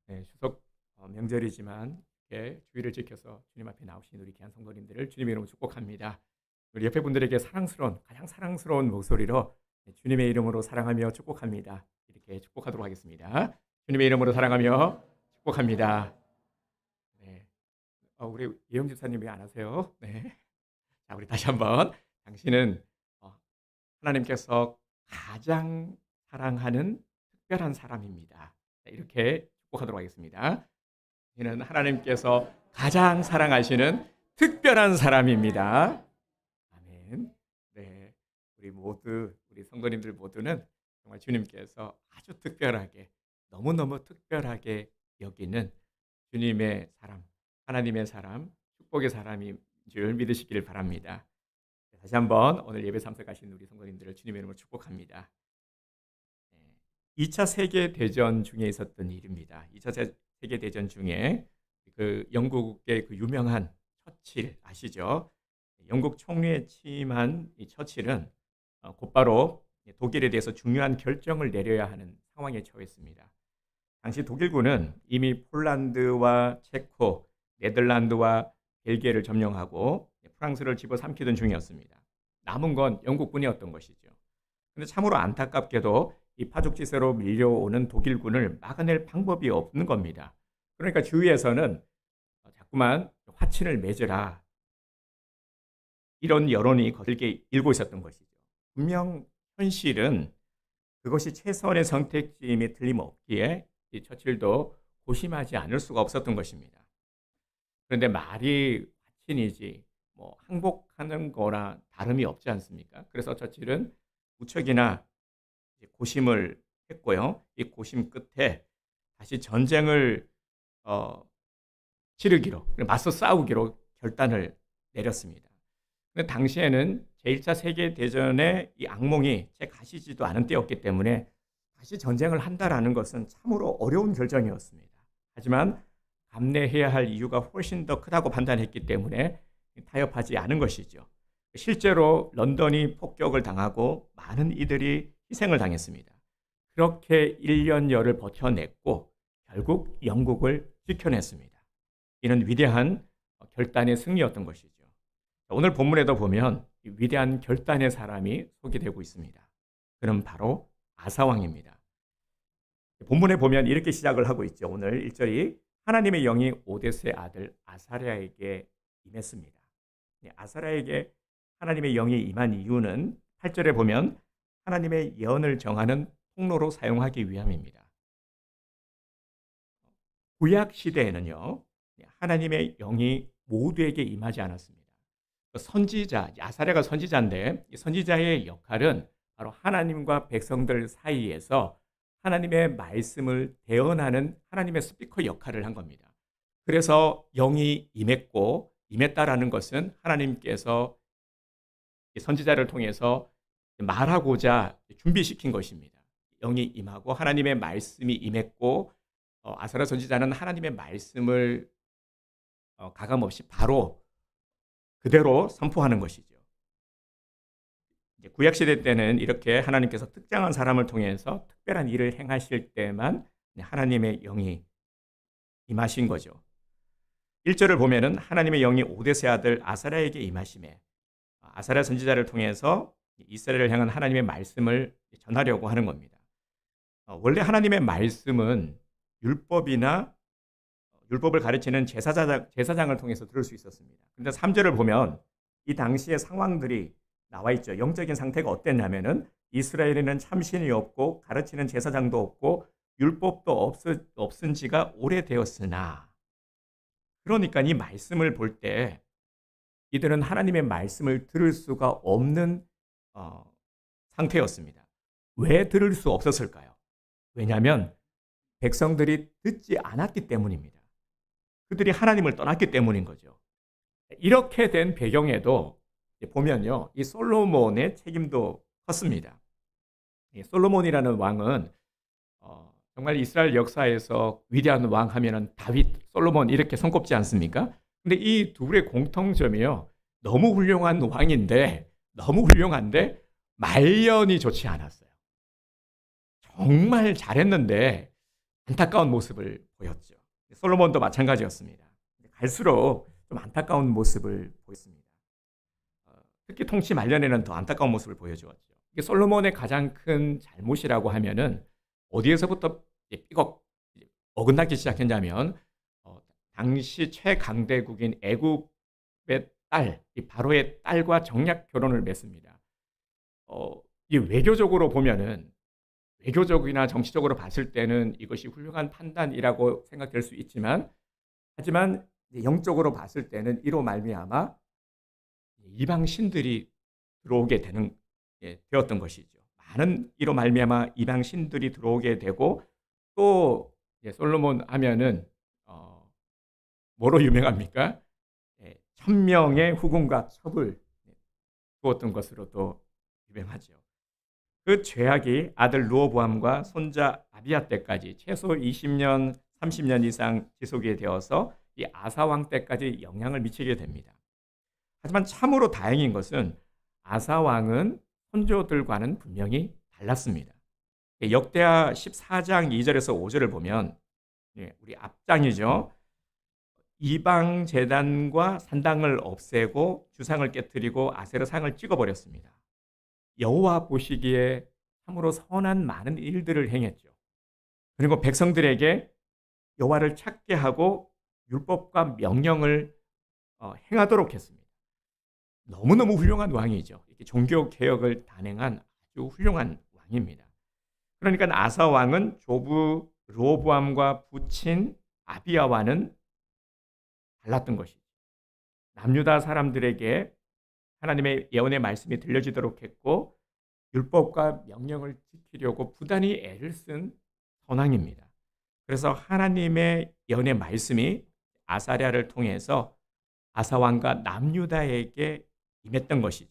네, 추석 명절이지만 이렇게 주의를 지켜서 주님 앞에 나오신 우리 귀한 성도님들을 주님의 이름으로 축복합니다. 우리 옆에 분들에게 가장 사랑스러운 목소리로 주님의 이름으로 사랑하며 축복합니다. 이렇게 축복하도록 하겠습니다. 주님의 이름으로 사랑하며 축복합니다. 네, 우리 예영 집사님 왜 안 하세요? 네, 자 우리 다시 한번 당신은 어, 하나님께서 가장 사랑하는 특별한 사람입니다. 자, 이렇게 축복하도록 하겠습니다. 이는 하나님께서 가장 사랑하시는 특별한 사람입니다. 아멘. 네, 우리 성도님들 모두는 정말 주님께서 아주 특별하게, 너무너무 특별하게 여기는 주님의 사람, 하나님의 사람, 축복의 사람인 줄 믿으시길 바랍니다. 다시 한번 오늘 예배 참석하신 우리 성도님들을 주님의 이름으로 축복합니다. 2차 세계대전 중에 있었던 일입니다. 2차 세계대전 중에 그 영국의 그 유명한 처칠 아시죠? 영국 총리에 취임한 이 처칠은 곧바로 독일에 대해서 중요한 결정을 내려야 하는 상황에 처했습니다. 당시 독일군은 이미 폴란드와 체코, 네덜란드와 벨기에를 점령하고 프랑스를 집어삼키던 중이었습니다. 남은 건 영국군이었던 것이죠. 그런데 참으로 안타깝게도 이 파죽지세로 밀려오는 독일군을 막아낼 방법이 없는 겁니다. 그러니까 주위에서는 자꾸만 화친을 맺으라, 이런 여론이 거들게 일고 있었던 것이죠. 분명 현실은 그것이 최선의 선택지임에 틀림없기에 이 처칠도 고심하지 않을 수가 없었던 것입니다. 그런데 말이 화친이지 뭐 항복하는 거나 다름이 없지 않습니까? 그래서 처칠은 무척이나 고심을 했고요. 이 고심 끝에 다시 전쟁을 치르기로, 맞서 싸우기로 결단을 내렸습니다. 근데 당시에는 제1차 세계대전의 이 악몽이 채 가시지도 않은 때였기 때문에 다시 전쟁을 한다라는 것은 참으로 어려운 결정이었습니다. 하지만 감내해야 할 이유가 훨씬 더 크다고 판단했기 때문에 타협하지 않은 것이죠. 실제로 런던이 폭격을 당하고 많은 이들이 희생을 당했습니다. 그렇게 1년여를 버텨냈고 결국 영국을 지켜냈습니다. 이는 위대한 결단의 승리였던 것이죠. 오늘 본문에도 보면 이 위대한 결단의 사람이 소개되고 있습니다. 그는 바로 아사왕입니다. 본문에 보면 이렇게 시작을 하고 있죠. 오늘 1절이 하나님의 영이 오데스의 아들 아사랴에게 임했습니다. 아사랴에게 하나님의 영이 임한 이유는 8절에 보면 하나님의 예언을 정하는 통로로 사용하기 위함입니다. 구약 시대에는요, 하나님의 영이 모두에게 임하지 않았습니다. 선지자, 아사랴가 선지자인데 이 선지자의 역할은 바로 하나님과 백성들 사이에서 하나님의 말씀을 대언하는 하나님의 스피커 역할을 한 겁니다. 그래서 영이 임했다라는 것은 하나님께서 선지자를 통해서 말하고자 준비시킨 것입니다. 영이 임하고 하나님의 말씀이 임했고 아사랴 선지자는 하나님의 말씀을 가감없이 바로 그대로 선포하는 것이죠. 구약시대 때는 이렇게 하나님께서 특정한 사람을 통해서 특별한 일을 행하실 때만 하나님의 영이 임하신 거죠. 1절을 보면은 하나님의 영이 오데스의 아들 아사랴에게 임하심에 아사랴 선지자를 통해서 이스라엘을 향한 하나님의 말씀을 전하려고 하는 겁니다. 원래 하나님의 말씀은 율법을 가르치는 제사장을 통해서 들을 수 있었습니다. 그런데 3절을 보면 이 당시의 상황들이 나와 있죠. 영적인 상태가 어땠냐면은 이스라엘에는 참신이 없고 가르치는 제사장도 없고 율법도 없은 지가 오래되었으나, 그러니까 이 말씀을 볼 때 이들은 하나님의 말씀을 들을 수가 없는 상태였습니다. 왜 들을 수 없었을까요? 왜냐하면 백성들이 듣지 않았기 때문입니다. 그들이 하나님을 떠났기 때문인 거죠. 이렇게 된 배경에도 보면요, 이 솔로몬의 책임도 컸습니다. 솔로몬이라는 왕은 정말 이스라엘 역사에서 위대한 왕 하면은 다윗, 솔로몬 이렇게 손꼽지 않습니까? 근데 이 둘의 공통점이요, 너무 훌륭한데 말년이 좋지 않았어요. 정말 잘했는데 안타까운 모습을 보였죠. 솔로몬도 마찬가지였습니다. 갈수록 좀 안타까운 모습을 보였습니다. 특히 통치 말년에는 더 안타까운 모습을 보여주었죠. 이게 솔로몬의 가장 큰 잘못이라고 하면은 어디에서부터 삐걱 어긋나기 시작했냐면 당시 최강대국인 애국의 딸, 이 바로의 딸과 정략 결혼을 맺습니다. 이 외교적으로 보면은 외교적이나 정치적으로 봤을 때는 이것이 훌륭한 판단이라고 생각될 수 있지만, 하지만 영적으로 봤을 때는 이로 말미암아 이방 신들이 들어오게 되었던 것이죠. 많은 이로 말미암아 이방 신들이 들어오게 되고, 또 솔로몬 하면은 뭐로 유명합니까? 1000명의 후궁과 첩을 두었던 것으로 또 유명하죠. 그 죄악이 아들 르호보암과 손자 아비야 때까지 최소 20년, 30년 이상 지속이 되어서 이 아사 왕 때까지 영향을 미치게 됩니다. 하지만 참으로 다행인 것은 아사 왕은 선조들과는 분명히 달랐습니다. 역대하 14장 2절에서 5절을 보면, 우리 앞장이죠. 이방 제단과 산당을 없애고 주상을 깨뜨리고 아세라 상을 찍어버렸습니다. 여호와 보시기에 참으로 선한 많은 일들을 행했죠. 그리고 백성들에게 여호와를 찾게 하고 율법과 명령을 행하도록 했습니다. 너무너무 훌륭한 왕이죠. 이렇게 종교 개혁을 단행한 아주 훌륭한 왕입니다. 그러니까 아사 왕은 조부 르호보암과 부친 아비야와는 달랐던 것이죠. 남유다 사람들에게 하나님의 예언의 말씀이 들려지도록 했고, 율법과 명령을 지키려고 부단히 애를 쓴 선왕입니다. 그래서 하나님의 예언의 말씀이 아사랴를 통해서 아사왕과 남유다에게 임했던 것이죠.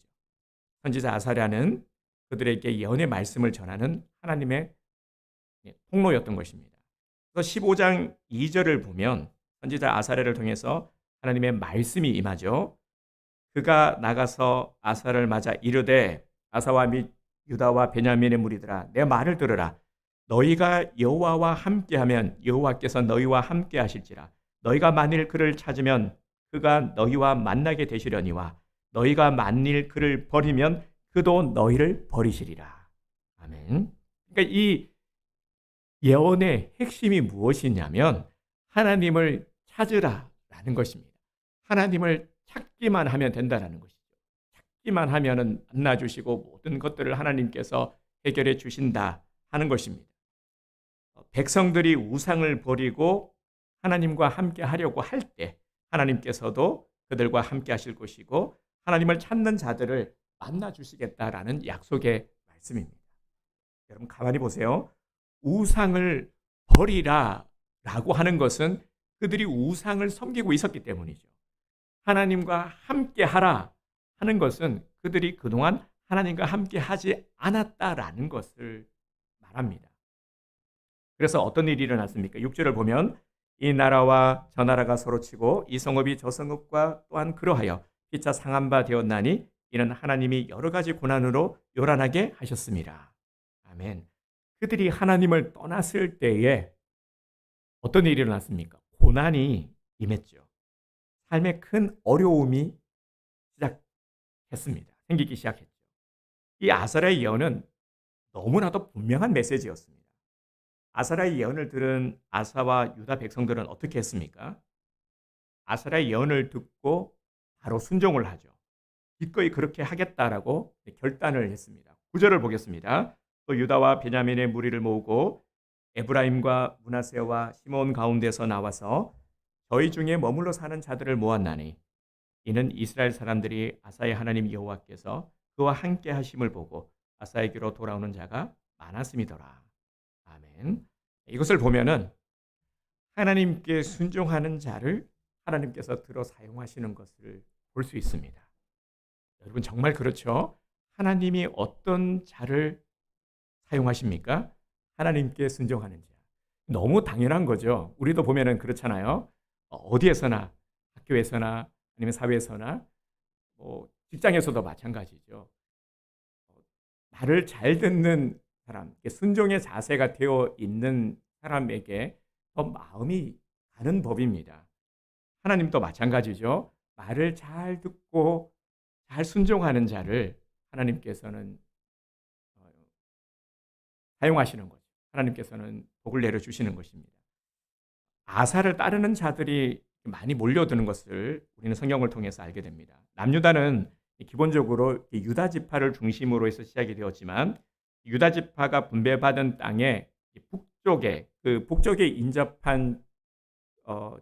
선지자 아사랴는 그들에게 예언의 말씀을 전하는 하나님의 통로였던 것입니다. 그래서 15장 2절을 보면 선지자 아사랴를 통해서 하나님의 말씀이 임하죠. 그가 나가서 아사를 맞아 이르되 아사와 및 유다와 베냐민의 무리들아, 내 말을 들으라. 너희가 여호와와 함께하면 여호와께서 너희와 함께하실지라. 너희가 만일 그를 찾으면 그가 너희와 만나게 되시려니와 너희가 만일 그를 버리면 그도 너희를 버리시리라. 아멘. 그러니까 이 예언의 핵심이 무엇이냐면 하나님을 찾으라라는 것입니다. 하나님을 찾기만 하면 된다라는 것이죠. 찾기만 하면은 만나주시고 모든 것들을 하나님께서 해결해 주신다 하는 것입니다. 백성들이 우상을 버리고 하나님과 함께 하려고 할 때 하나님께서도 그들과 함께 하실 것이고 하나님을 찾는 자들을 만나 주시겠다라는 약속의 말씀입니다. 여러분 가만히 보세요. 우상을 버리라라고 하는 것은 그들이 우상을 섬기고 있었기 때문이죠. 하나님과 함께 하라 하는 것은 그들이 그동안 하나님과 함께 하지 않았다라는 것을 말합니다. 그래서 어떤 일이 일어났습니까? 6절을 보면 이 나라와 저 나라가 서로 치고 이 성읍이 저 성읍과 또한 그러하여 피차 상한 바 되었나니 이는 하나님이 여러 가지 고난으로 요란하게 하셨습니다. 아멘. 그들이 하나님을 떠났을 때에 어떤 일이 일어났습니까? 고난이 임했죠. 삶에 큰 어려움이 시작했습니다. 생기기 시작했죠. 이 아사랴의 예언은 너무나도 분명한 메시지였습니다. 아사랴의 예언을 들은 아사와 유다 백성들은 어떻게 했습니까? 아사랴의 예언을 듣고 바로 순종을 하죠. 기꺼이 그렇게 하겠다라고 결단을 했습니다. 9절을 보겠습니다. 또 유다와 베냐민의 무리를 모으고 에브라임과 므낫세와 시몬 가운데서 나와서 저희 중에 머물러 사는 자들을 모았나니 이는 이스라엘 사람들이 아사의 하나님 여호와께서 그와 함께 하심을 보고 아사에게로 돌아오는 자가 많았음이더라. 아멘. 이것을 보면은 하나님께 순종하는 자를 하나님께서 들어 사용하시는 것을 볼 수 있습니다. 여러분 정말 그렇죠? 하나님이 어떤 자를 사용하십니까? 하나님께 순종하는 자. 너무 당연한 거죠. 우리도 보면은 그렇잖아요. 어디에서나 학교에서나 아니면 사회에서나 직장에서도 마찬가지죠. 말을 잘 듣는 사람, 순종의 자세가 되어 있는 사람에게 더 마음이 가는 법입니다. 하나님도 마찬가지죠. 말을 잘 듣고 잘 순종하는 자를 하나님께서는 어 사용하시는 거죠. 하나님께서는 복을 내려 주시는 것입니다. 아사를 따르는 자들이 많이 몰려드는 것을 우리는 성경을 통해서 알게 됩니다. 남유다는 기본적으로 유다 지파를 중심으로 해서 시작이 되었지만 유다 지파가 분배받은 땅의 북쪽에 인접한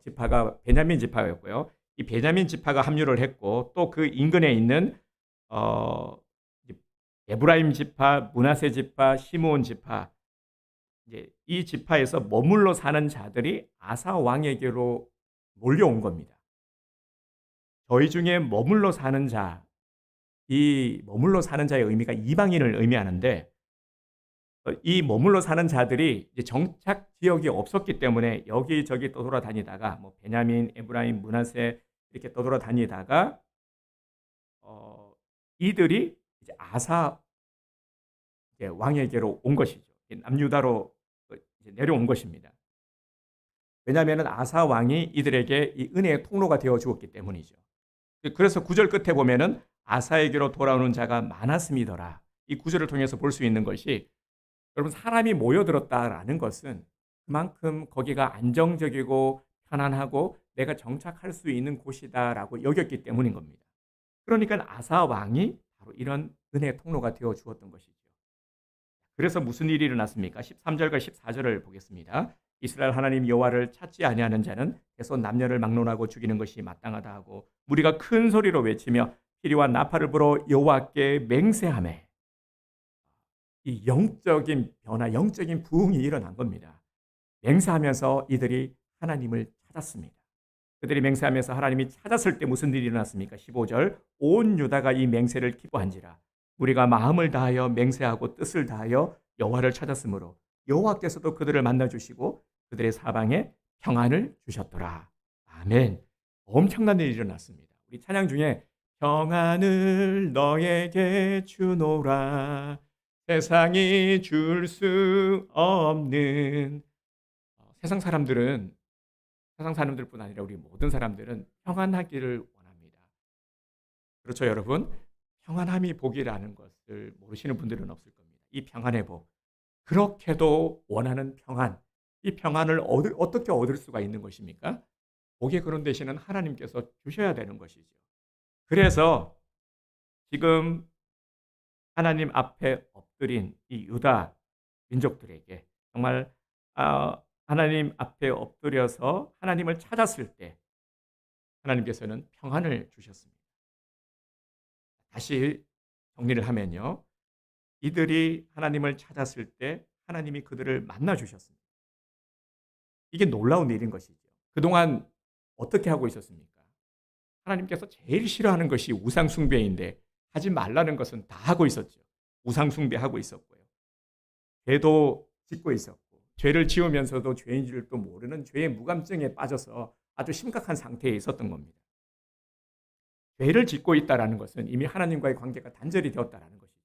지파가 베냐민 지파였고요. 이 베냐민 지파가 합류를 했고 또 그 인근에 있는 어, 에브라임 지파, 므낫세 지파, 시므온 지파 이제 이 지파에서 머물러 사는 자들이 아사 왕에게로 몰려온 겁니다. 저희 중에 머물러 사는 자, 이 머물러 사는 자의 의미가 이방인을 의미하는데 이 머물러 사는 자들이 이제 정착 지역이 없었기 때문에 여기저기 떠돌아다니다가 뭐 베냐민, 에브라임, 므낫세 이렇게 떠돌아다니다가 이들이 이제 아사 왕에게로 온 것이죠. 남유다로 이제 내려온 것입니다. 왜냐하면 아사 왕이 이들에게 이 은혜의 통로가 되어 주었기 때문이죠. 그래서 9절 끝에 보면은 아사에게로 돌아오는 자가 많았음이더라. 이 9절을 통해서 볼 수 있는 것이 여러분 사람이 모여들었다라는 것은 그만큼 거기가 안정적이고 편안하고 내가 정착할 수 있는 곳이다라고 여겼기 때문인 겁니다. 그러니까 아사 왕이 바로 이런 은혜의 통로가 되어 주었던 것이죠. 그래서 무슨 일이 일어났습니까? 13절과 14절을 보겠습니다. 이스라엘 하나님 여호와를 찾지 아니하는 자는 계속 남녀를 막론하고 죽이는 것이 마땅하다 하고 무리가 큰 소리로 외치며 피리와 나팔을 불어 여호와께 맹세하며 이 영적인 변화, 영적인 부흥이 일어난 겁니다. 맹세하면서 이들이 하나님을 찾았습니다. 그들이 맹세하면서 하나님이 찾았을 때 무슨 일이 일어났습니까? 15절 온 유다가 이 맹세를 기뻐한지라 우리가 마음을 다하여 맹세하고 뜻을 다하여 여호와를 찾았으므로 여호와께서도 그들을 만나 주시고 그들의 사방에 평안을 주셨더라. 아멘. 엄청난 일이 일어났습니다. 우리 찬양 중에 평안을 너에게 주노라 세상이 줄 수 없는 세상 사람들뿐 아니라 우리 모든 사람들은 평안하기를 원합니다. 그렇죠, 여러분? 평안함이 복이라는 것을 모르시는 분들은 없을 겁니다. 이 평안의 복. 그렇게도 원하는 평안. 이 평안을 어떻게 얻을 수가 있는 것입니까? 복의 그런 대신은 하나님께서 주셔야 되는 것이죠. 그래서 지금 하나님 앞에 엎드린 이 유다 민족들에게 정말 하나님 앞에 엎드려서 하나님을 찾았을 때 하나님께서는 평안을 주셨습니다. 다시 정리를 하면요. 이들이 하나님을 찾았을 때 하나님이 그들을 만나 주셨습니다. 이게 놀라운 일인 것이죠. 그동안 어떻게 하고 있었습니까? 하나님께서 제일 싫어하는 것이 우상 숭배인데 하지 말라는 것은 다 하고 있었죠. 우상 숭배하고 있었고요. 죄도 짓고 있었고 죄를 지으면서도 죄인 줄도 모르는 죄의 무감증에 빠져서 아주 심각한 상태에 있었던 겁니다. 죄를 짓고 있다는 것은 이미 하나님과의 관계가 단절이 되었다는 것이죠.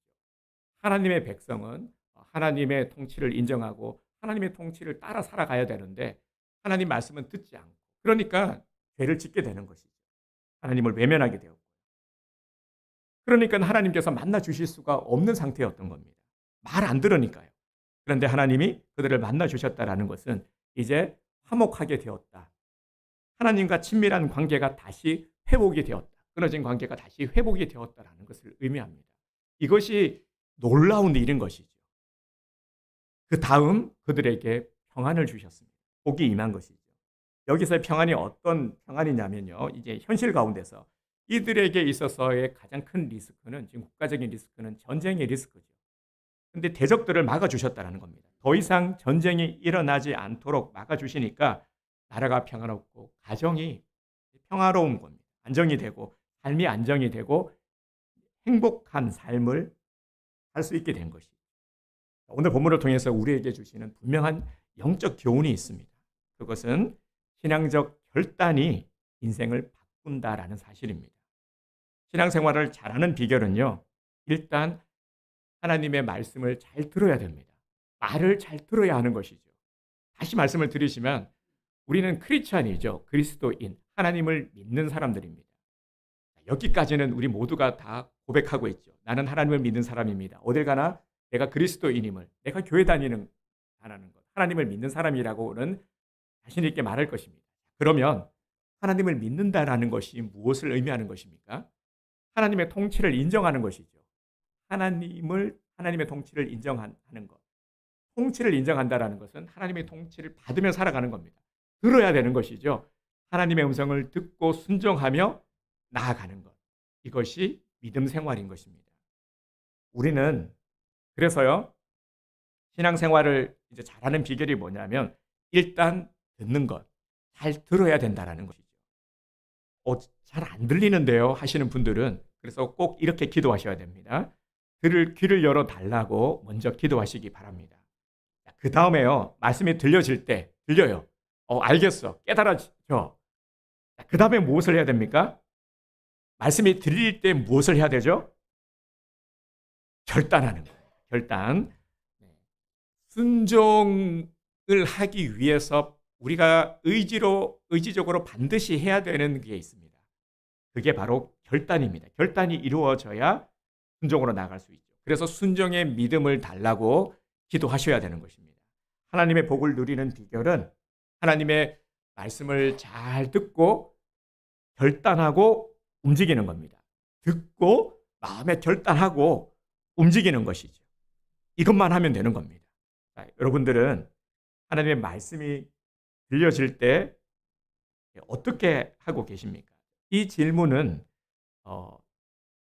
하나님의 백성은 하나님의 통치를 인정하고 하나님의 통치를 따라 살아가야 되는데 하나님 말씀은 듣지 않고 그러니까 죄를 짓게 되는 것이죠. 하나님을 외면하게 되었고 그러니까 하나님께서 만나 주실 수가 없는 상태였던 겁니다. 말 안 들으니까요. 그런데 하나님이 그들을 만나 주셨다는 것은 이제 화목하게 되었다. 하나님과 친밀한 관계가 다시 회복이 되었다. 끊어진 관계가 다시 회복이 되었다는 것을 의미합니다. 이것이 놀라운 일인 것이죠. 그 다음 그들에게 평안을 주셨습니다. 복이 임한 것이죠. 여기서의 평안이 어떤 평안이냐면요. 이제 현실 가운데서 이들에게 있어서의 가장 큰 리스크는 지금 국가적인 리스크는 전쟁의 리스크죠. 근데 대적들을 막아주셨다는 겁니다. 더 이상 전쟁이 일어나지 않도록 막아주시니까 나라가 평화롭고 가정이 평화로운 겁니다. 안정이 되고 삶이 안정이 되고 행복한 삶을 살 수 있게 된 것이죠. 오늘 본문을 통해서 우리에게 주시는 분명한 영적 교훈이 있습니다. 그것은 신앙적 결단이 인생을 바꾼다라는 사실입니다. 신앙생활을 잘하는 비결은요. 일단 하나님의 말씀을 잘 들어야 됩니다. 말을 잘 들어야 하는 것이죠. 다시 말씀을 들으시면 우리는 크리스찬이죠. 그리스도인, 하나님을 믿는 사람들입니다. 여기까지는 우리 모두가 다 고백하고 있죠. 나는 하나님을 믿는 사람입니다. 어딜 가나 내가 그리스도인임을, 내가 교회 다니는 것, 하나님을 믿는 사람이라고는 자신 있게 말할 것입니다. 그러면 하나님을 믿는다라는 것이 무엇을 의미하는 것입니까? 하나님의 통치를 인정하는 것이죠. 하나님의 통치를 인정하는 것. 통치를 인정한다라는 것은 하나님의 통치를 받으며 살아가는 겁니다. 들어야 되는 것이죠. 하나님의 음성을 듣고 순종하며 나아가는 것. 이것이 믿음 생활인 것입니다. 우리는 그래서요, 신앙생활을 이제 잘하는 비결이 뭐냐면 일단 듣는 것, 잘 들어야 된다라는 것이죠. 잘 안 들리는데요 하시는 분들은 그래서 꼭 이렇게 기도하셔야 됩니다. 들을 귀를 열어 달라고 먼저 기도하시기 바랍니다. 그 다음에요, 말씀이 들려질 때 들려요. 알겠어, 깨달아져. 그 다음에 무엇을 해야 됩니까? 말씀이 들릴 때 무엇을 해야 되죠? 결단하는 거예요. 결단. 순종을 하기 위해서 우리가 의지적으로 반드시 해야 되는 게 있습니다. 그게 바로 결단입니다. 결단이 이루어져야 순종으로 나아갈 수 있죠. 그래서 순종의 믿음을 달라고 기도하셔야 되는 것입니다. 하나님의 복을 누리는 비결은 하나님의 말씀을 잘 듣고 결단하고 움직이는 겁니다. 듣고 마음에 결단하고 움직이는 것이죠. 이것만 하면 되는 겁니다. 자, 여러분들은 하나님의 말씀이 들려질 때 어떻게 하고 계십니까? 이 질문은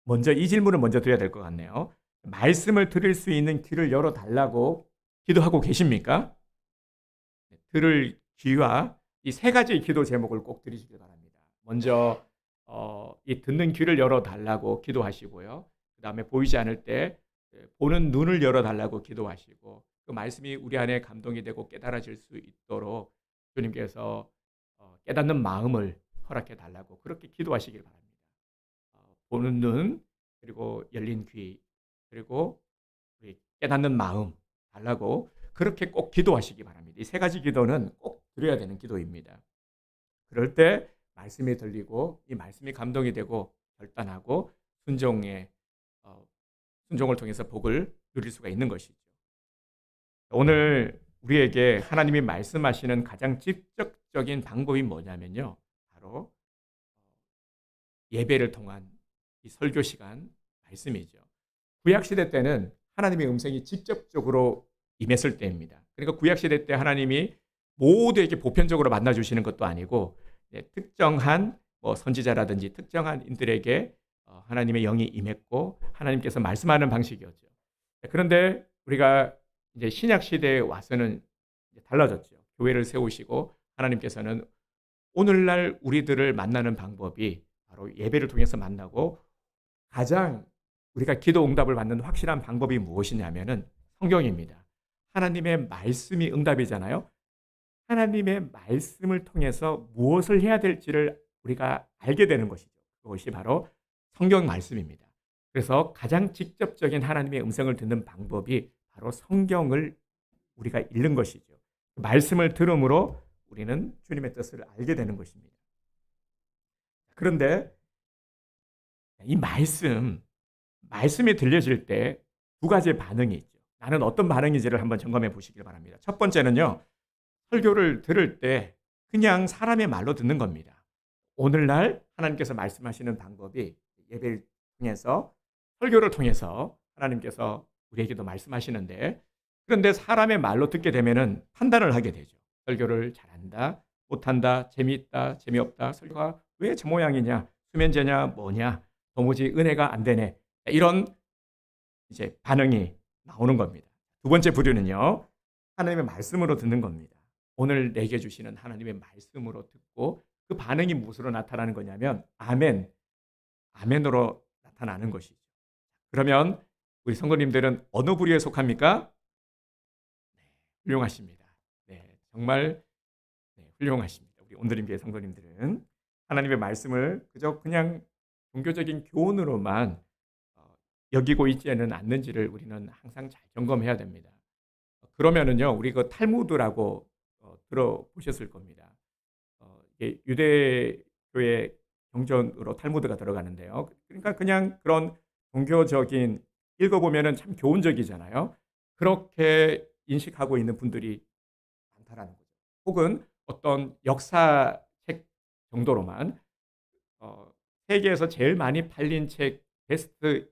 먼저 드려야 될 것 같네요. 말씀을 들을 수 있는 귀를 열어달라고 기도하고 계십니까? 들을 귀와 이 세 가지 기도 제목을 꼭 드리시기 바랍니다. 먼저 이 듣는 귀를 열어달라고 기도하시고요. 그 다음에 보이지 않을 때 보는 눈을 열어달라고 기도하시고, 그 말씀이 우리 안에 감동이 되고 깨달아질 수 있도록 주님께서 깨닫는 마음을 허락해 달라고 그렇게 기도하시길 바랍니다. 보는 눈, 그리고 열린 귀, 그리고 깨닫는 마음 달라고 그렇게 꼭 기도하시기 바랍니다. 이 세 가지 기도는 꼭 드려야 되는 기도입니다. 그럴 때 말씀이 들리고 이 말씀이 감동이 되고 결단하고 순종을 통해서 복을 누릴 수가 있는 것이죠. 오늘 우리에게 하나님이 말씀하시는 가장 직접적인 방법이 뭐냐면요, 바로 예배를 통한 이 설교 시간 말씀이죠. 구약시대 때는 하나님의 음성이 직접적으로 임했을 때입니다. 그러니까 구약시대 때 하나님이 모두에게 보편적으로 만나주시는 것도 아니고 특정한 선지자라든지 특정한 인들에게 하나님의 영이 임했고 하나님께서 말씀하는 방식이었죠. 그런데 우리가 이제 신약 시대에 와서는 달라졌죠. 교회를 세우시고 하나님께서는 오늘날 우리들을 만나는 방법이 바로 예배를 통해서 만나고, 가장 우리가 기도 응답을 받는 확실한 방법이 무엇이냐면은 성경입니다. 하나님의 말씀이 응답이잖아요. 하나님의 말씀을 통해서 무엇을 해야 될지를 우리가 알게 되는 것이죠. 그것이 바로 성경 말씀입니다. 그래서 가장 직접적인 하나님의 음성을 듣는 방법이 바로 성경을 우리가 읽는 것이죠. 말씀을 들음으로 우리는 주님의 뜻을 알게 되는 것입니다. 그런데 이 말씀이 들려질 때 두 가지의 반응이 있죠. 나는 어떤 반응인지를 한번 점검해 보시길 바랍니다. 첫 번째는요, 설교를 들을 때 그냥 사람의 말로 듣는 겁니다. 오늘날 하나님께서 말씀하시는 방법이 예배를 통해서, 설교를 통해서 하나님께서 우리에게도 말씀하시는데, 그런데 사람의 말로 듣게 되면은 판단을 하게 되죠. 설교를 잘한다, 못한다, 재미있다, 재미없다, 설교가 왜 저 모양이냐, 수면제냐, 뭐냐, 도무지 은혜가 안 되네, 이런 이제 반응이 나오는 겁니다. 두 번째 부류는요, 하나님의 말씀으로 듣는 겁니다. 오늘 내게 주시는 하나님의 말씀으로 듣고 그 반응이 무엇으로 나타나는 거냐면 아멘으로 나타나는 것이죠. 그러면 우리 성도님들은 어느 부류에 속합니까? 훌륭하십니다. 정말 훌륭하십니다. 우리 온누리교회 성도님들은 하나님의 말씀을 그냥 종교적인 교훈으로만 여기고 있지는 않는지를 우리는 항상 잘 점검해야 됩니다. 그러면은요, 우리 그 탈무드라고 들어보셨을 겁니다. 이게 유대교의 경전으로 탈무드가 들어가는데요. 그러니까 그냥 그런 종교적인 읽어보면은 참 교훈적이잖아요. 그렇게 인식하고 있는 분들이 많다라는 거죠. 혹은 어떤 역사책 정도로만 어, 세계에서 제일 많이 팔린 책 베스트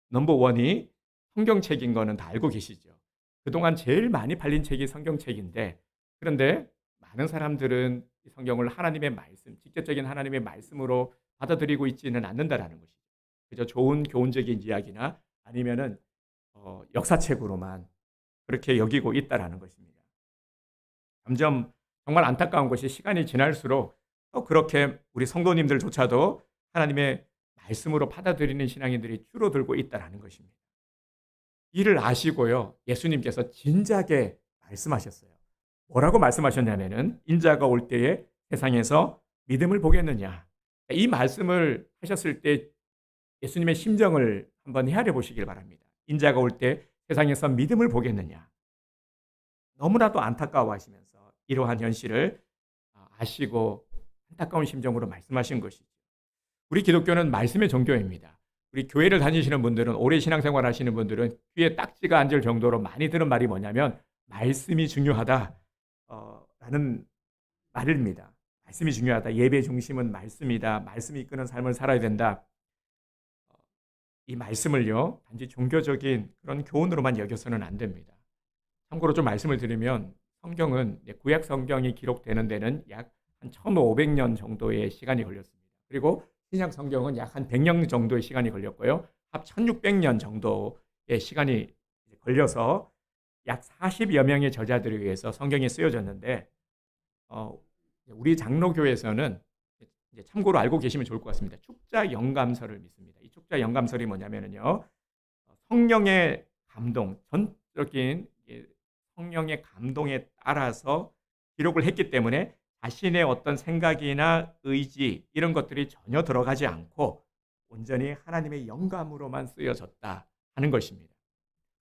넘버 원이 성경책인 거는 다 알고 계시죠. 그동안 제일 많이 팔린 책이 성경책인데 그런데 많은 사람들은 이 성경을 하나님의 말씀, 직접적인 하나님의 말씀으로 받아들이고 있지는 않는다라는 것이죠. 그저 좋은 교훈적인 이야기나 아니면은 역사책으로만 그렇게 여기고 있다라는 것입니다. 점점 정말 안타까운 것이 시간이 지날수록 또 그렇게 우리 성도님들조차도 하나님의 말씀으로 받아들이는 신앙인들이 줄어들고 있다라는 것입니다. 이를 아시고요. 예수님께서 진작에 말씀하셨어요. 뭐라고 말씀하셨냐면은 인자가 올 때에 세상에서 믿음을 보겠느냐. 이 말씀을 하셨을 때 예수님의 심정을 한번 헤아려 보시길 바랍니다. 인자가 올 때 세상에서 믿음을 보겠느냐. 너무나도 안타까워하시면서 이러한 현실을 아시고 안타까운 심정으로 말씀하신 것이죠. 우리 기독교는 말씀의 종교입니다. 우리 교회를 다니시는 분들은 오래 신앙생활 하시는 분들은 귀에 딱지가 앉을 정도로 많이 들은 말이 뭐냐면 말씀이 중요하다 라는 말입니다. 말씀이 중요하다. 예배 중심은 말씀이다. 말씀이 이끄는 삶을 살아야 된다. 이 말씀을요 단지 종교적인 그런 교훈으로만 여겨서는 안 됩니다. 참고로 좀 말씀을 드리면 성경은 구약 성경이 기록되는 데는 약 한 1500년 정도의 시간이 걸렸습니다. 그리고 신약 성경은 약 한 100년 정도의 시간이 걸렸고요. 합 1600년 정도의 시간이 걸려서 약 40여 명의 저자들에 의해서 성경이 쓰여졌는데 우리 장로교에서는 이제 참고로 알고 계시면 좋을 것 같습니다. 축자 영감서를 믿습니다. 이 축자 영감설이 뭐냐면요. 성령의 감동, 전적인 성령의 감동에 따라서 기록을 했기 때문에 자신의 어떤 생각이나 의지 이런 것들이 전혀 들어가지 않고 온전히 하나님의 영감으로만 쓰여졌다 하는 것입니다.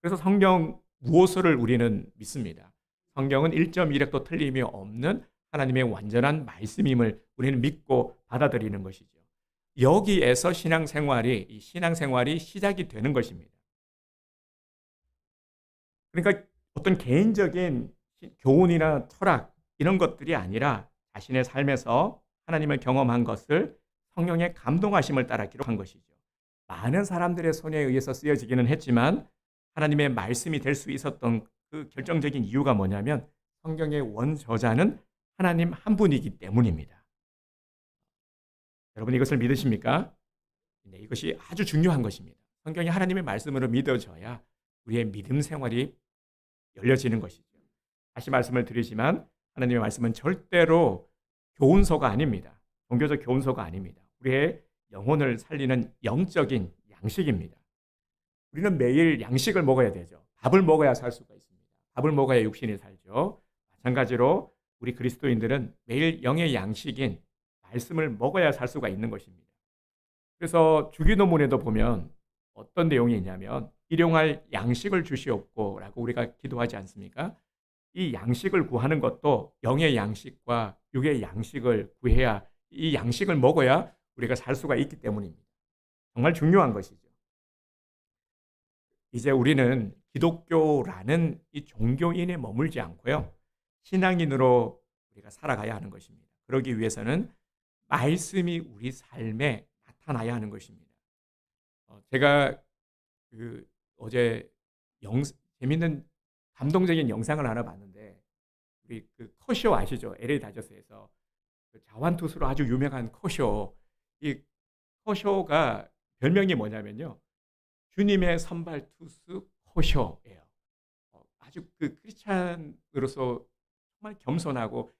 그래서 성경 무엇을 우리는 믿습니다. 성경은 1.1획도 틀림이 없는 하나님의 완전한 말씀임을 우리는 믿고 받아들이는 것이죠. 여기에서 신앙생활이 시작이 되는 것입니다. 그러니까 어떤 개인적인 교훈이나 철학 이런 것들이 아니라 자신의 삶에서 하나님을 경험한 것을 성령의 감동하심을 따라 기록한 것이죠. 많은 사람들의 손에 의해서 쓰여지기는 했지만 하나님의 말씀이 될 수 있었던 그 결정적인 이유가 뭐냐면 성경의 원저자는 하나님 한 분이기 때문입니다. 여러분 이것을 믿으십니까? 네, 이것이 아주 중요한 것입니다. 성경이 하나님의 말씀으로 믿어져야 우리의 믿음 생활이 열려지는 것이죠. 다시 말씀을 드리지만 하나님의 말씀은 절대로 교훈서가 아닙니다. 종교적 교훈서가 아닙니다. 우리의 영혼을 살리는 영적인 양식입니다. 우리는 매일 양식을 먹어야 되죠. 밥을 먹어야 살 수가 있습니다. 밥을 먹어야 육신이 살죠. 마찬가지로 우리 그리스도인들은 매일 영의 양식인 말씀을 먹어야 살 수가 있는 것입니다. 그래서 주기도문에도 보면 어떤 내용이 있냐면 일용할 양식을 주시옵고라고 우리가 기도하지 않습니까? 이 양식을 구하는 것도 영의 양식과 육의 양식을 구해야 이 양식을 먹어야 우리가 살 수가 있기 때문입니다. 정말 중요한 것이죠. 이제 우리는 기독교라는 이 종교인에 머물지 않고요. 신앙인으로 우리가 살아가야 하는 것입니다. 그러기 위해서는 말씀이 우리 삶에 나타나야 하는 것입니다. 제가 어제 재밌는 감동적인 영상을 하나 봤는데 우리 그 커쇼 아시죠? LA 다저스에서 그 자완투수로 아주 유명한 커쇼. 이 커쇼가 별명이 뭐냐면요. 주님의 선발 투수 커쇼예요. 아주 그 크리스찬으로서 정말 겸손하고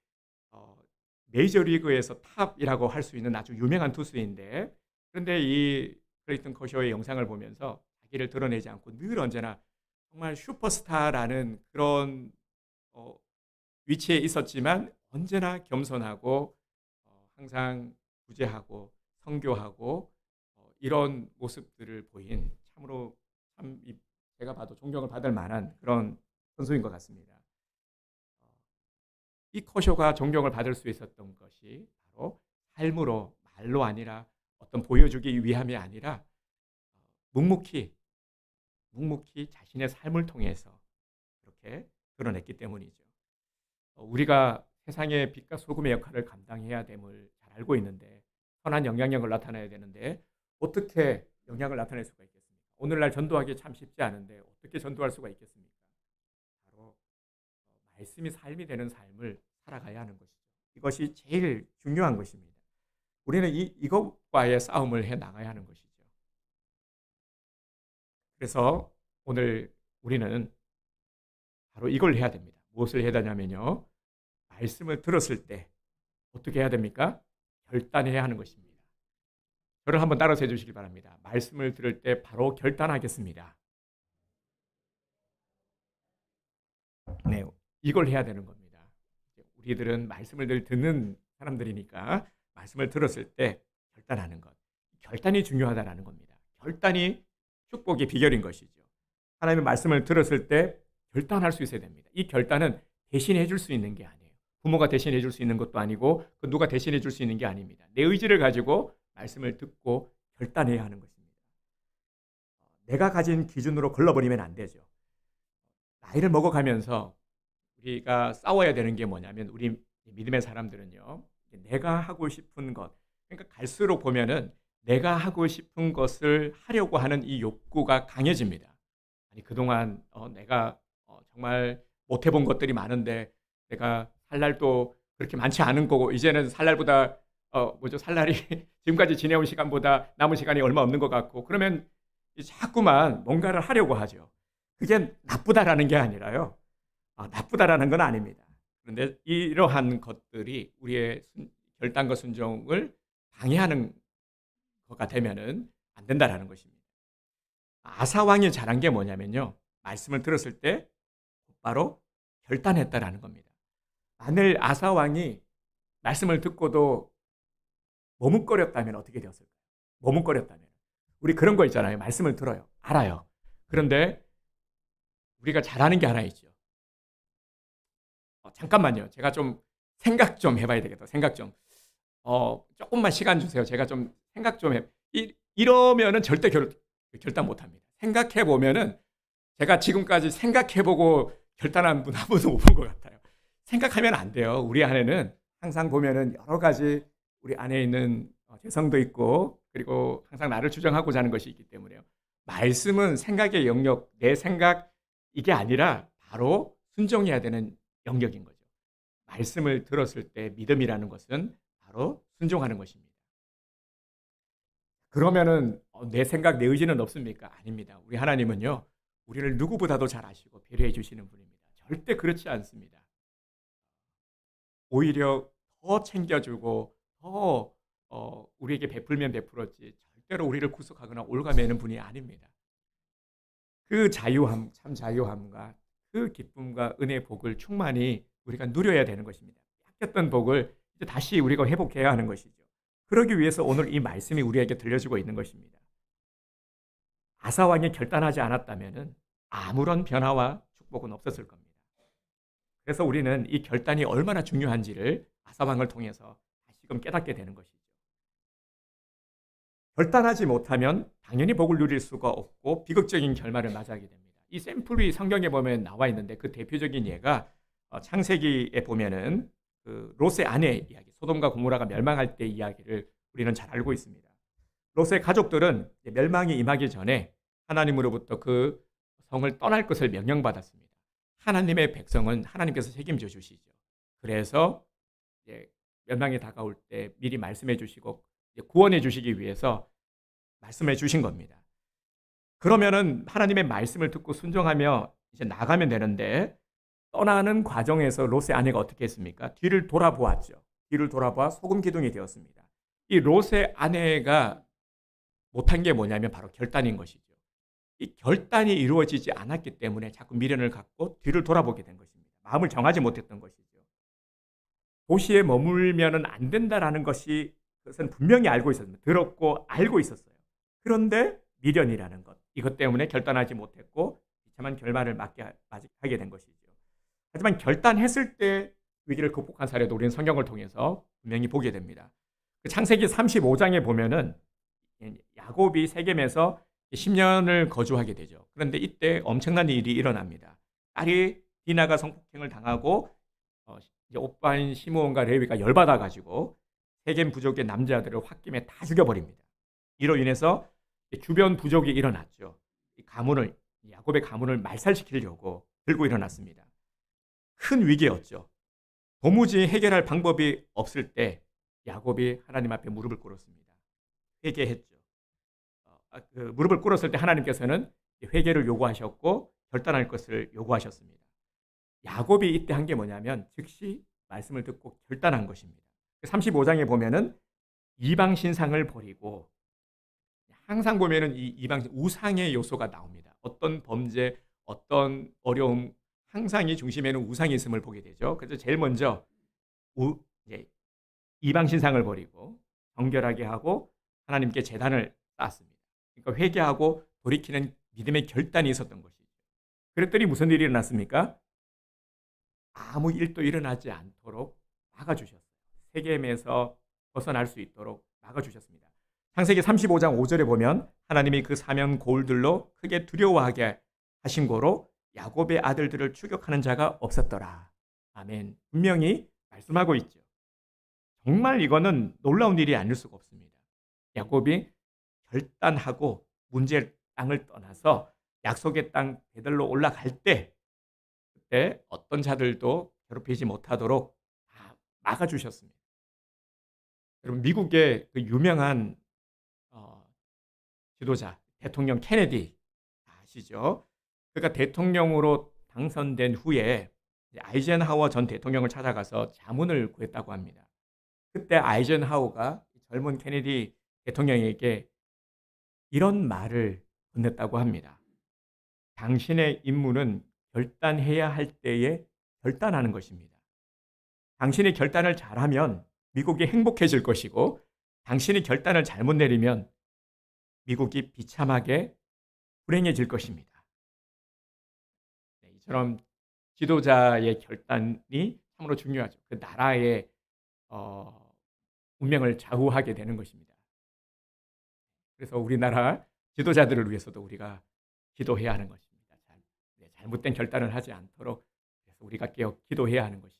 메이저리그에서 탑이라고 할 수 있는 아주 유명한 투수인데 그런데 이 클레이턴 커쇼의 영상을 보면서 자기를 드러내지 않고 늘 언제나 정말 슈퍼스타라는 그런 위치에 있었지만 언제나 겸손하고 항상 구제하고 성교하고 이런 모습들을 보인 참으로 제가 봐도 존경을 받을 만한 그런 선수인 것 같습니다. 이 코쇼가 존경을 받을 수 있었던 것이 바로 삶으로, 말로 아니라 어떤 보여주기 위함이 아니라 묵묵히 자신의 삶을 통해서 그렇게 드러냈기 때문이죠. 우리가 세상의 빛과 소금의 역할을 감당해야 됨을 잘 알고 있는데, 선한 영향력을 나타내야 되는데 어떻게 영향을 나타낼 수가 있겠습니까? 오늘날 전도하기 참 쉽지 않은데 어떻게 전도할 수가 있겠습니까? 바로 말씀이 삶이 되는 삶을 살아가야 하는 것이죠. 이것이 제일 중요한 것입니다. 우리는 이것과의 싸움을 해 나가야 하는 것이죠. 그래서 오늘 우리는 바로 이걸 해야 됩니다. 무엇을 해야 되냐면요, 말씀을 들었을 때 어떻게 해야 됩니까? 결단해야 하는 것입니다. 저를 한번 따라서 해주시기 바랍니다. 말씀을 들을 때 바로 결단하겠습니다. 네, 이걸 해야 되는 겁니다. 우리들은 말씀을 늘 듣는 사람들이니까 말씀을 들었을 때 결단하는 것, 결단이 중요하다는 겁니다. 결단이 축복의 비결인 것이죠. 하나님의 말씀을 들었을 때 결단할 수 있어야 됩니다. 이 결단은 대신해 줄 수 있는 게 아니에요. 부모가 대신해 줄 수 있는 것도 아니고 누가 대신해 줄 수 있는 게 아닙니다. 내 의지를 가지고 말씀을 듣고 결단해야 하는 것입니다. 내가 가진 기준으로 걸러버리면 안 되죠. 나이를 먹어가면서 우리가 싸워야 되는 게 뭐냐면, 우리 믿음의 사람들은요, 내가 하고 싶은 것, 그러니까 갈수록 보면은 내가 하고 싶은 것을 하려고 하는 이 욕구가 강해집니다. 아니, 그동안 내가 정말 못 해본 것들이 많은데 내가 살 날도 그렇게 많지 않은 거고, 이제는 살 날보다 살 날이 지금까지 지내온 시간보다 남은 시간이 얼마 없는 것 같고, 그러면 자꾸만 뭔가를 하려고 하죠. 그게 나쁘다라는 게 아니라요, 나쁘다라는 건 아닙니다. 그런데 이러한 것들이 우리의 결단과 순종을 방해하는 것가 되면은 안 된다라는 것입니다. 아사 왕이 잘한 게 뭐냐면요, 말씀을 들었을 때 바로 결단했다라는 겁니다. 만일 아사 왕이 말씀을 듣고도 머뭇거렸다면 어떻게 되었을까요? 머뭇거렸다면, 우리 그런 거 있잖아요. 말씀을 들어요, 알아요. 그런데 우리가 잘하는 게 하나 있죠. 잠깐만요, 제가 좀 생각 좀 해봐야 되겠다. 생각 좀 조금만 시간 주세요. 제가 좀 생각 좀 해. 이러면은 절대 결단 못합니다. 생각해 보면은, 제가 지금까지 생각해보고 결단한 분 한 번도 못 본 것 같아요. 생각하면 안 돼요. 우리 안에는 항상 보면은 여러 가지, 우리 안에 있는 죄성도 있고, 그리고 항상 나를 주장하고자 하는 것이 있기 때문에요. 말씀은 생각의 영역, 내 생각, 이게 아니라 바로 순종해야 되는 영역인 거죠. 말씀을 들었을 때 믿음이라는 것은 바로 순종하는 것입니다. 그러면은 내 생각, 내 의지는 없습니까? 아닙니다. 우리 하나님은요, 우리를 누구보다도 잘 아시고 배려해 주시는 분입니다. 절대 그렇지 않습니다. 오히려 더 챙겨주고 더 우리에게 베풀면 베풀었지 절대로 우리를 구속하거나 올가매는 분이 아닙니다. 그 자유함, 참 자유함과 그 기쁨과 은혜의 복을 충만히 우리가 누려야 되는 것입니다. 뺏겼던 복을 이제 다시 우리가 회복해야 하는 것이죠. 그러기 위해서 오늘 이 말씀이 우리에게 들려주고 있는 것입니다. 아사 왕이 결단하지 않았다면 아무런 변화와 축복은 없었을 겁니다. 그래서 우리는 이 결단이 얼마나 중요한지를 아사 왕을 통해서 다시금 깨닫게 되는 것이죠. 결단하지 못하면 당연히 복을 누릴 수가 없고 비극적인 결말을 맞이하게 됩니다. 이 샘플이 성경에 보면 나와 있는데, 그 대표적인 예가 창세기에 보면은 그 롯의 아내 이야기, 소돔과 고모라가 멸망할 때 이야기를 우리는 잘 알고 있습니다. 롯의 가족들은 멸망이 임하기 전에 하나님으로부터 그 성을 떠날 것을 명령받았습니다. 하나님의 백성은 하나님께서 책임져 주시죠. 그래서 멸망이 다가올 때 미리 말씀해 주시고 구원해 주시기 위해서 말씀해 주신 겁니다. 그러면은 하나님의 말씀을 듣고 순종하며 이제 나가면 되는데, 떠나는 과정에서 롯의 아내가 어떻게 했습니까? 뒤를 돌아보았죠. 뒤를 돌아봐 소금 기둥이 되었습니다. 이 롯의 아내가 못한 게 뭐냐면 바로 결단인 것이죠. 이 결단이 이루어지지 않았기 때문에 자꾸 미련을 갖고 뒤를 돌아보게 된 것입니다. 마음을 정하지 못했던 것이죠. 도시에 머물면은 안 된다라는 것이, 그것은 분명히 알고 있었습니다. 들었고 알고 있었어요. 그런데 미련이라는 것, 이것 때문에 결단하지 못했고 비참한 결말을 맞게 된 것이죠. 하지만 결단했을 때 위기를 극복한 사례도 우리는 성경을 통해서 분명히 보게 됩니다. 그 창세기 35장에 보면은 야곱이 세겜에서 10년을 거주하게 되죠. 그런데 이때 엄청난 일이 일어납니다. 딸이 디나가 성폭행을 당하고 이제 오빠인 시므온과 레위가 열받아 가지고 세겜 부족의 남자들을 홧김에 다 죽여버립니다. 이로 인해서 주변 부족이 일어났죠. 야곱의 가문을 말살시키려고 들고 일어났습니다. 큰 위기였죠. 도무지 해결할 방법이 없을 때 야곱이 하나님 앞에 무릎을 꿇었습니다. 회개했죠. 무릎을 꿇었을 때 하나님께서는 회개를 요구하셨고 결단할 것을 요구하셨습니다. 야곱이 이때 한 게 뭐냐면 즉시 말씀을 듣고 결단한 것입니다. 35장에 보면은 이방 신상을 버리고, 항상 보면은 이 이방 우상의 요소가 나옵니다. 어떤 범죄, 어떤 어려움, 항상 이 중심에는 우상이 있음을 보게 되죠. 그래서 제일 먼저 이방 신상을 버리고 정결하게 하고 하나님께 제단을 쌓았습니다. 그러니까 회개하고 돌이키는 믿음의 결단이 있었던 것이죠. 그랬더니 무슨 일이 일어났습니까? 아무 일도 일어나지 않도록 막아주셨어요. 세겜에서 벗어날 수 있도록 막아주셨습니다. 창세기 35장 5절에 보면 하나님이 그 사면 고울들로 크게 두려워하게 하신 고로 야곱의 아들들을 추격하는 자가 없었더라. 아멘. 분명히 말씀하고 있죠. 정말 이거는 놀라운 일이 아닐 수가 없습니다. 야곱이 결단하고 문제의 땅을 떠나서 약속의 땅 베들로 올라갈 때, 그때 어떤 자들도 괴롭히지 못하도록 다 막아주셨습니다. 여러분, 미국의 그 유명한 지도자 대통령 케네디 아시죠? 그러니까 대통령으로 당선된 후에 아이젠하워 전 대통령을 찾아가서 자문을 구했다고 합니다. 그때 아이젠하워가 젊은 케네디 대통령에게 이런 말을 건넸다고 합니다. 당신의 임무는 결단해야 할 때에 결단하는 것입니다. 당신이 결단을 잘하면 미국이 행복해질 것이고, 당신이 결단을 잘못 내리면 미국이 비참하게 불행해질 것입니다. 이처럼 지도자의 결단이 참으로 중요하죠. 그 나라의 운명을 좌우하게 되는 것입니다. 그래서 우리나라 지도자들을 위해서도 우리가 기도해야 하는 것입니다. 잘못된 결단을 하지 않도록 그래서 우리가 깨어 기도해야 하는 것이죠.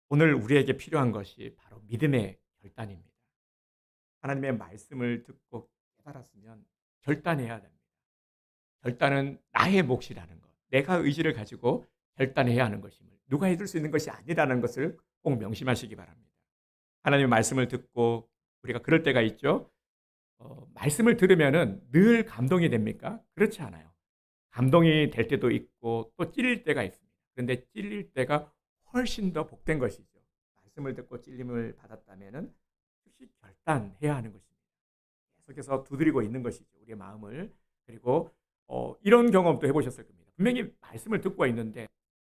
오늘 우리에게 필요한 것이 바로 믿음의 결단입니다. 하나님의 말씀을 듣고 깨달았으면 결단해야 됩니다. 결단은 나의 몫이라는 것, 내가 의지를 가지고 결단해야 하는 것임을, 누가 해줄 수 있는 것이 아니라는 것을 꼭 명심하시기 바랍니다. 하나님의 말씀을 듣고 우리가 그럴 때가 있죠. 말씀을 들으면은 늘 감동이 됩니까? 그렇지 않아요. 감동이 될 때도 있고 또 찔릴 때가 있습니다. 그런데 찔릴 때가 훨씬 더 복된 것이죠. 말씀을 듣고 찔림을 받았다면은 즉시 결단해야 하는 것입니다. 계속해서 두드리고 있는 것이죠. 우리의 마음을. 그리고 이런 경험도 해보셨을 겁니다. 분명히 말씀을 듣고 있는데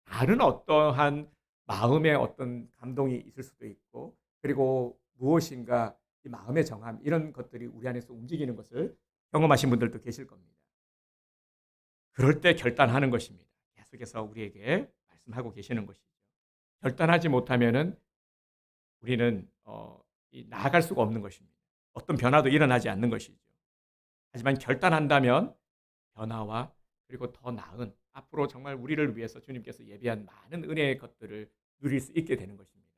다른 어떠한 마음의 어떤 감동이 있을 수도 있고, 그리고 무엇인가 이 마음의 정함, 이런 것들이 우리 안에서 움직이는 것을 경험하신 분들도 계실 겁니다. 그럴 때 결단하는 것입니다. 계속해서 우리에게 말씀하고 계시는 것이죠. 결단하지 못하면은 우리는 나아갈 수가 없는 것입니다. 어떤 변화도 일어나지 않는 것이죠. 하지만 결단한다면 변화와 그리고 더 나은 앞으로 정말 우리를 위해서 주님께서 예비한 많은 은혜의 것들을 누릴 수 있게 되는 것입니다.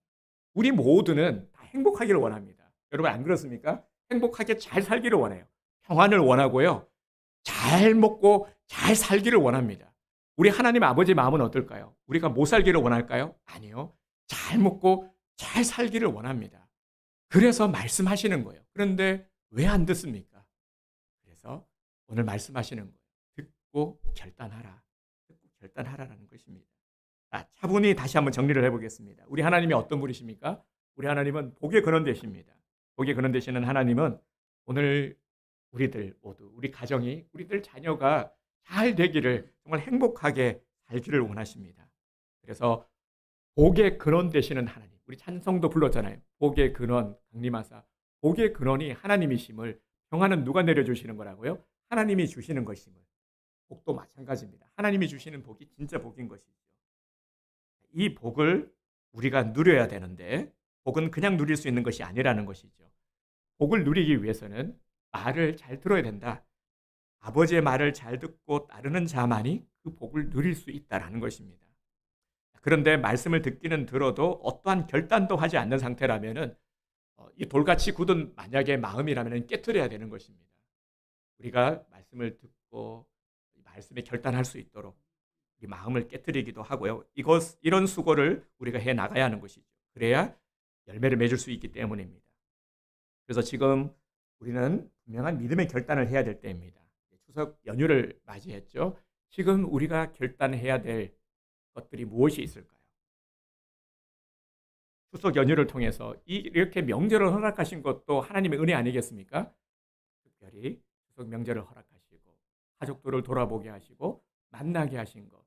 우리 모두는 다 행복하기를 원합니다. 여러분 안 그렇습니까? 행복하게 잘 살기를 원해요. 평안을 원하고요. 잘 먹고 잘 살기를 원합니다. 우리 하나님 아버지 마음은 어떨까요? 우리가 못 살기를 원할까요? 아니요. 잘 먹고 잘 살기를 원합니다. 그래서 말씀하시는 거예요. 그런데 왜 안 듣습니까? 그래서 오늘 말씀하시는 거예요. 듣고 결단하라. 듣고 결단하라는 것입니다. 차분히 다시 한번 정리를 해보겠습니다. 우리 하나님이 어떤 분이십니까? 우리 하나님은 복의 근원 되십니다. 복의 근원 되시는 하나님은 오늘 우리들 모두, 우리 가정이, 우리들 자녀가 잘 되기를, 정말 행복하게 살기를 원하십니다. 그래서 복의 근원 되시는 하나님, 우리 찬송도 불렀잖아요. 복의 근원, 강림하사. 복의 근원이 하나님이심을, 평안은 누가 내려주시는 거라고요? 하나님이 주시는 것임을. 복도 마찬가지입니다. 하나님이 주시는 복이 진짜 복인 것이죠. 이 복을 우리가 누려야 되는데 복은 그냥 누릴 수 있는 것이 아니라는 것이죠. 복을 누리기 위해서는 말을 잘 들어야 된다. 아버지의 말을 잘 듣고 따르는 자만이 그 복을 누릴 수 있다라는 것입니다. 그런데 말씀을 듣기는 들어도 어떠한 결단도 하지 않는 상태라면은 이 돌같이 굳은 만약의 마음이라면 깨트려야 되는 것입니다. 우리가 말씀을 듣고 말씀에 결단할 수 있도록 이 마음을 깨트리기도 하고요. 이런 수고를 우리가 해 나가야 하는 것이죠. 그래야 열매를 맺을 수 있기 때문입니다. 그래서 지금 우리는 분명한 믿음의 결단을 해야 될 때입니다. 추석 연휴를 맞이했죠. 지금 우리가 결단해야 될 것들이 무엇이 있을까요? 추석 연휴를 통해서 이렇게 명절을 허락하신 것도 하나님의 은혜 아니겠습니까? 특별히 추석 명절을 허락하시고 가족들을 돌아보게 하시고 만나게 하신 것.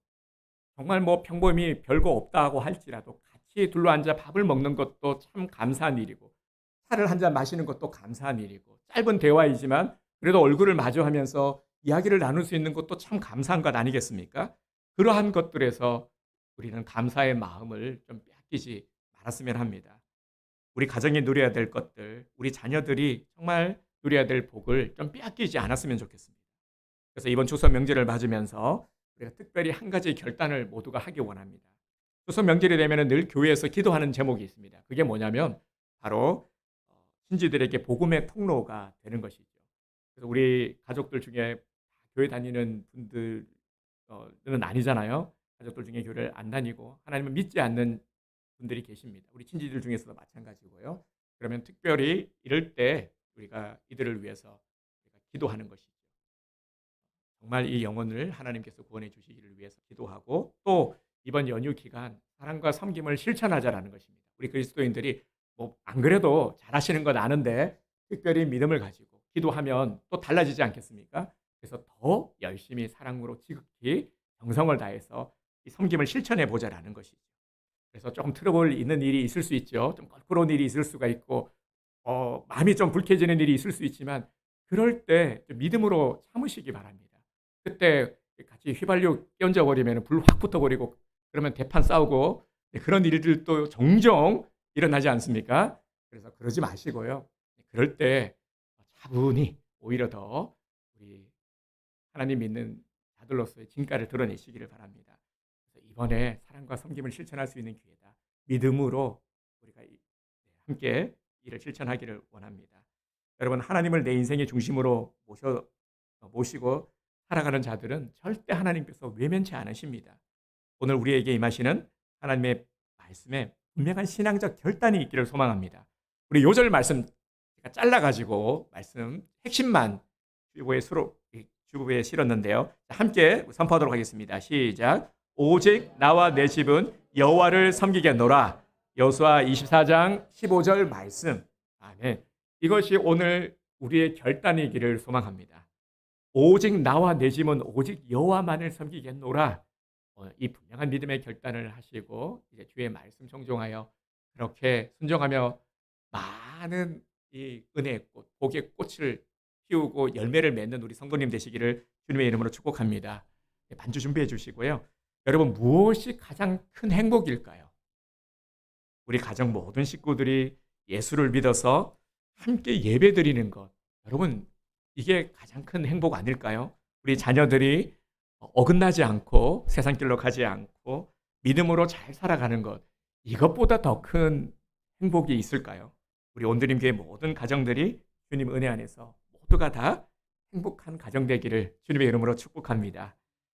정말 뭐 평범히 별거 없다고 할지라도 같이 둘러앉아 밥을 먹는 것도 참 감사한 일이고 차를 한 잔 마시는 것도 감사한 일이고 짧은 대화이지만 그래도 얼굴을 마주하면서 이야기를 나눌 수 있는 것도 참 감사한 것 아니겠습니까? 그러한 것들에서 우리는 감사의 마음을 좀 빼앗기지 말았으면 합니다. 우리 가정이 누려야 될 것들, 우리 자녀들이 정말 누려야 될 복을 좀 빼앗기지 않았으면 좋겠습니다. 그래서 이번 추석 명절을 맞으면서 우리가 특별히 한 가지 결단을 모두가 하기 원합니다. 추석 명절이 되면 늘 교회에서 기도하는 제목이 있습니다. 그게 뭐냐면 바로 신지들에게 복음의 통로가 되는 것이죠. 그래서 우리 가족들 중에 교회 다니는 분들은 아니잖아요. 가족들 중에 교회를 안 다니고 하나님을 믿지 않는 분들이 계십니다. 우리 친지들 중에서도 마찬가지고요. 그러면 특별히 이럴 때 우리가 이들을 위해서 기도하는 것이죠. 정말 이 영혼을 하나님께서 구원해 주시기를 위해서 기도하고 또 이번 연휴 기간 사랑과 섬김을 실천하자라는 것입니다. 우리 그리스도인들이 뭐 안 그래도 잘하시는 건 아는데 특별히 믿음을 가지고 기도하면 또 달라지지 않겠습니까? 그래서 더 열심히 사랑으로 지극히 정성을 다해서 이 섬김을 실천해 보자라는 것이죠. 그래서 조금 트러블 있는 일이 있을 수 있죠. 좀 껄끄러운 일이 있을 수가 있고 마음이 좀 불쾌해지는 일이 있을 수 있지만 그럴 때 좀 믿음으로 참으시기 바랍니다. 그때 같이 휘발유 끼얹어 버리면 불 확 붙어버리고 그러면 대판 싸우고 그런 일들도 종종 일어나지 않습니까? 그래서 그러지 마시고요. 그럴 때 차분히 오히려 더 우리 하나님 믿는 자들로서의 진가를 드러내시기를 바랍니다. 그래서 이번에 사랑과 섬김을 실천할 수 있는 기회다. 믿음으로 우리가 함께 이를 실천하기를 원합니다. 여러분 하나님을 내 인생의 중심으로 모시고 살아가는 자들은 절대 하나님께서 외면치 않으십니다. 오늘 우리에게 임하시는 하나님의 말씀에 분명한 신앙적 결단이 있기를 소망합니다. 우리 요절 말씀 제가 잘라가지고 말씀 핵심만 주보에 실었는데요. 함께 선포하도록 하겠습니다. 시작. 오직 나와 내 집은 여호와를 섬기겠노라. 여호수아 24장 15절 말씀. 아멘. 이것이 오늘 우리의 결단이기를 소망합니다. 오직 나와 내 집은 오직 여호와만을 섬기겠노라. 이 분명한 믿음의 결단을 하시고 이제 주의 말씀 청종하여 그렇게 순종하며 많은 이 은혜의 꽃, 복의 꽃을 피우고 열매를 맺는 우리 성도님 되시기를 주님의 이름으로 축복합니다. 반주 준비해 주시고요. 여러분 무엇이 가장 큰 행복일까요? 우리 가정 모든 식구들이 예수를 믿어서 함께 예배드리는 것. 여러분 이게 가장 큰 행복 아닐까요? 우리 자녀들이 어긋나지 않고 세상길로 가지 않고 믿음으로 잘 살아가는 것. 이것보다 더 큰 행복이 있을까요? 우리 온드림 교회 모든 가정들이 주님 은혜 안에서 모두가 다 행복한 가정 되기를 주님의 이름으로 축복합니다.